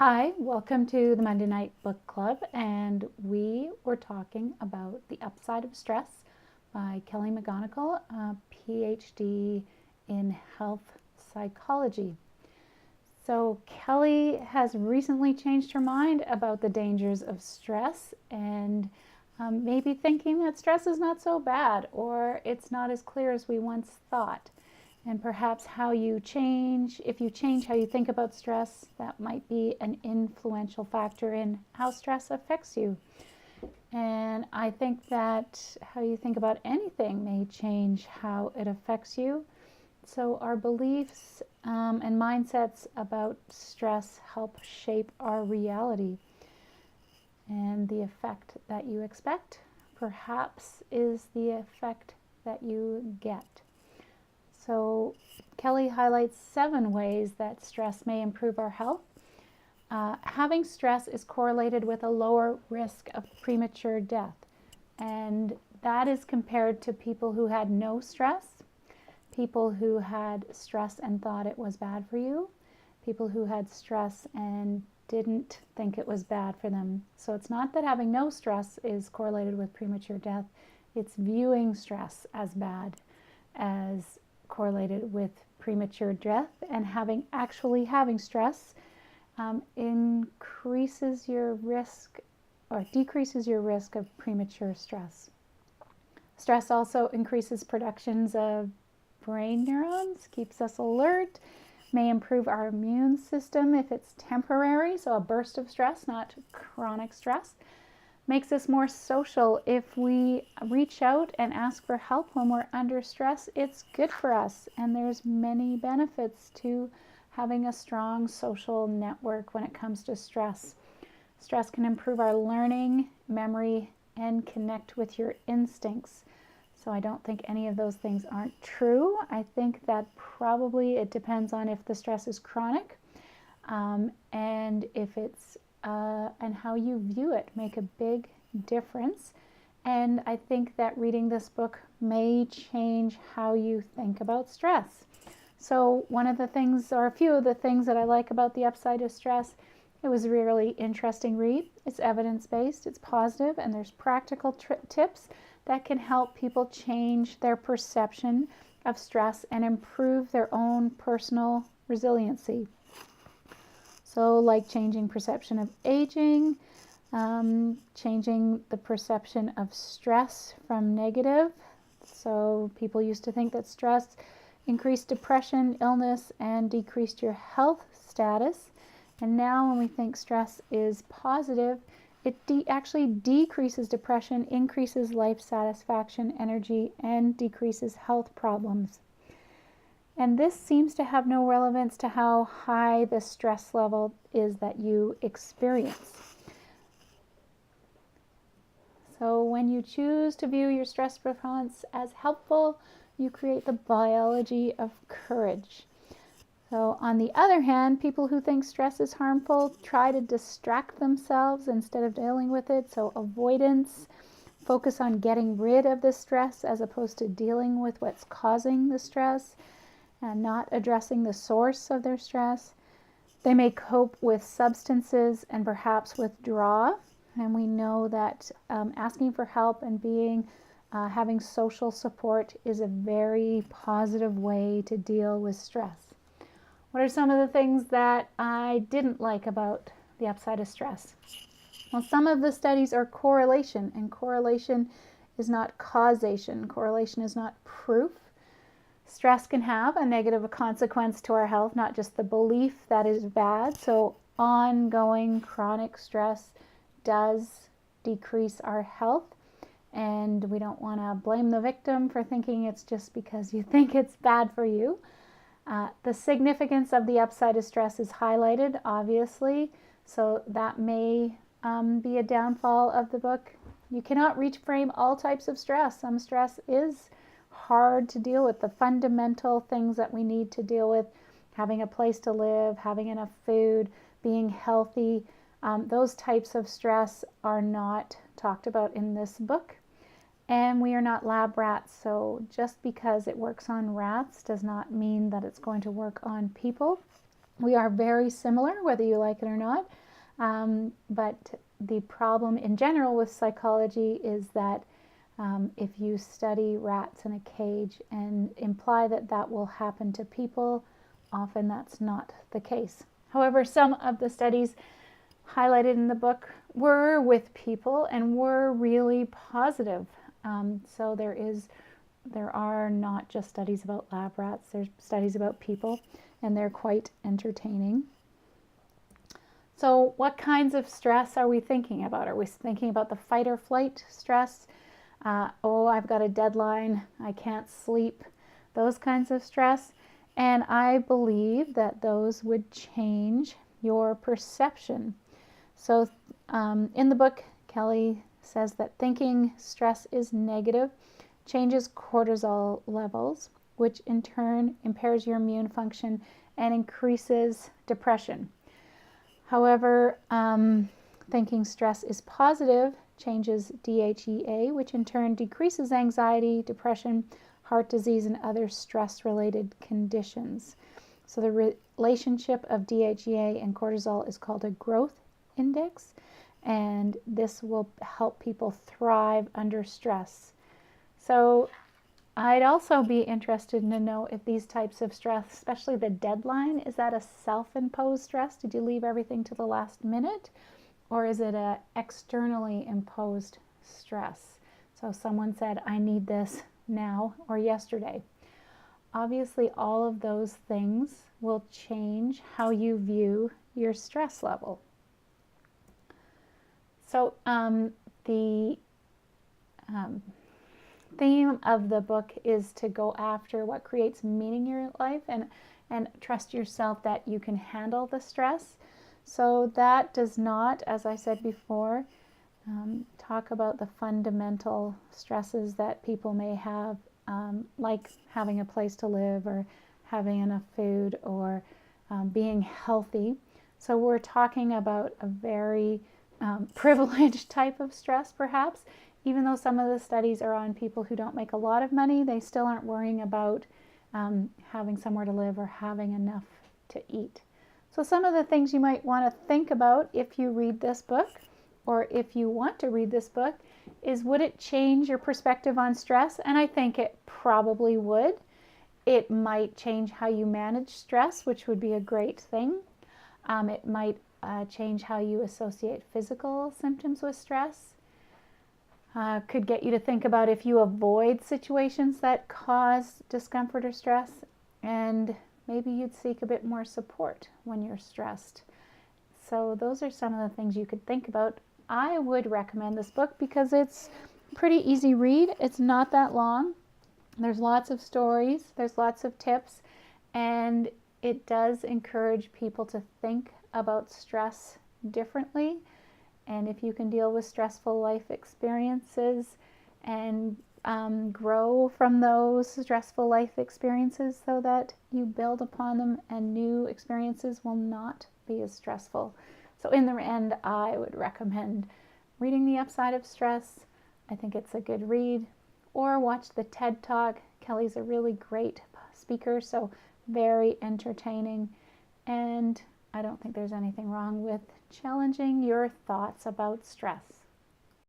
Hi, welcome to the Monday Night Book Club, and we were talking about The Upside of Stress by Kelly McGonigal, a PhD in health psychology. So Kelly has recently changed her mind about the dangers of stress and maybe thinking that stress is not so bad or it's not as clear as we once thought. And perhaps if you change how you think about stress, that might be an influential factor in how stress affects you. And I think that how you think about anything may change how it affects you. So our beliefs and mindsets about stress help shape our reality. And the effect that you expect, perhaps, is the effect that you get. So Kelly highlights 7 ways that stress may improve our health. Having stress is correlated with a lower risk of premature death. And that is compared to people who had no stress, people who had stress and thought it was bad for you, people who had stress and didn't think it was bad for them. So it's not that having no stress is correlated with premature death. It's viewing stress as bad as correlated with premature death, and having stress increases your risk or decreases your risk of premature stress. Stress also increases productions of brain neurons, keeps us alert, may improve our immune system if it's temporary, so a burst of stress, not chronic stress. Makes us more social. If we reach out and ask for help when we're under stress, it's good for us. And there's many benefits to having a strong social network when it comes to stress. Stress can improve our learning, memory, and connect with your instincts. So I don't think any of those things aren't true. I think that probably it depends on if the stress is chronic and if it's and how you view it make a big difference. And I think that reading this book may change how you think about stress. So one of the things, or a few of the things that I like about The Upside of Stress, it was a really interesting read. It's evidence-based, it's positive, and there's practical tips that can help people change their perception of stress and improve their own personal resiliency. So like changing perception of aging, changing the perception of stress from negative. So people used to think that stress increased depression, illness, and decreased your health status. And now when we think stress is positive, it actually decreases depression, increases life satisfaction, energy, and decreases health problems. And this seems to have no relevance to how high the stress level is that you experience. So when you choose to view your stress response as helpful, you create the biology of courage. So on the other hand, people who think stress is harmful try to distract themselves instead of dealing with it. So avoidance, focus on getting rid of the stress as opposed to dealing with what's causing the stress and not addressing the source of their stress. They may cope with substances and perhaps withdraw. And we know that asking for help and having social support is a very positive way to deal with stress. What are some of the things that I didn't like about The Upside of Stress? Well, some of the studies are correlation, and correlation is not causation. Correlation is not proof. Stress can have a negative consequence to our health, not just the belief that is bad. So ongoing chronic stress does decrease our health, and we don't want to blame the victim for thinking it's just because you think it's bad for you. The significance of the upside of stress is highlighted, obviously, so that may be a downfall of the book. You cannot reframe all types of stress. Some stress is hard to deal with. The fundamental things that we need to deal with, having a place to live, having enough food, being healthy, those types of stress are not talked about in this book. And we are not lab rats, so just because it works on rats does not mean that it's going to work on people. We are very similar, whether you like it or not. But the problem in general with psychology is that if you study rats in a cage and imply that that will happen to people, often that's not the case. However, some of the studies highlighted in the book were with people and were really positive. So there are not just studies about lab rats, there's studies about people, and they're quite entertaining. So what kinds of stress are we thinking about? Are we thinking about the fight or flight stress? Oh, I've got a deadline, I can't sleep, those kinds of stress. And I believe that those would change your perception. So in the book, Kelly says that thinking stress is negative changes cortisol levels, which in turn impairs your immune function and increases depression. However, thinking stress is positive changes DHEA, which in turn decreases anxiety, depression, heart disease, and other stress-related conditions. So the relationship of DHEA and cortisol is called a growth index, and this will help people thrive under stress. So I'd also be interested to know if these types of stress, especially the deadline, is that a self-imposed stress? Did you leave everything to the last minute? Or is it an externally imposed stress? So someone said, I need this now or yesterday. Obviously, all of those things will change how you view your stress level. So the theme of the book is to go after what creates meaning in your life and trust yourself that you can handle the stress. So that does not, as I said before, talk about the fundamental stresses that people may have, like having a place to live or having enough food or being healthy. So we're talking about a very privileged type of stress, perhaps. Even though some of the studies are on people who don't make a lot of money, they still aren't worrying about having somewhere to live or having enough to eat. So some of the things you might want to think about if you read this book, or if you want to read this book, is would it change your perspective on stress? And I think it probably would. It might change how you manage stress, which would be a great thing. It might change how you associate physical symptoms with stress. Could get you to think about if you avoid situations that cause discomfort or stress, and maybe you'd seek a bit more support when you're stressed. So those are some of the things you could think about. I would recommend this book because it's a pretty easy read. It's not that long. There's lots of stories, there's lots of tips, and it does encourage people to think about stress differently. And if you can deal with stressful life experiences and grow from those stressful life experiences so that you build upon them and new experiences will not be as stressful. So in the end, I would recommend reading The Upside of Stress. I think it's a good read. Or watch the TED Talk. Kelly's a really great speaker, so very entertaining. And I don't think there's anything wrong with challenging your thoughts about stress.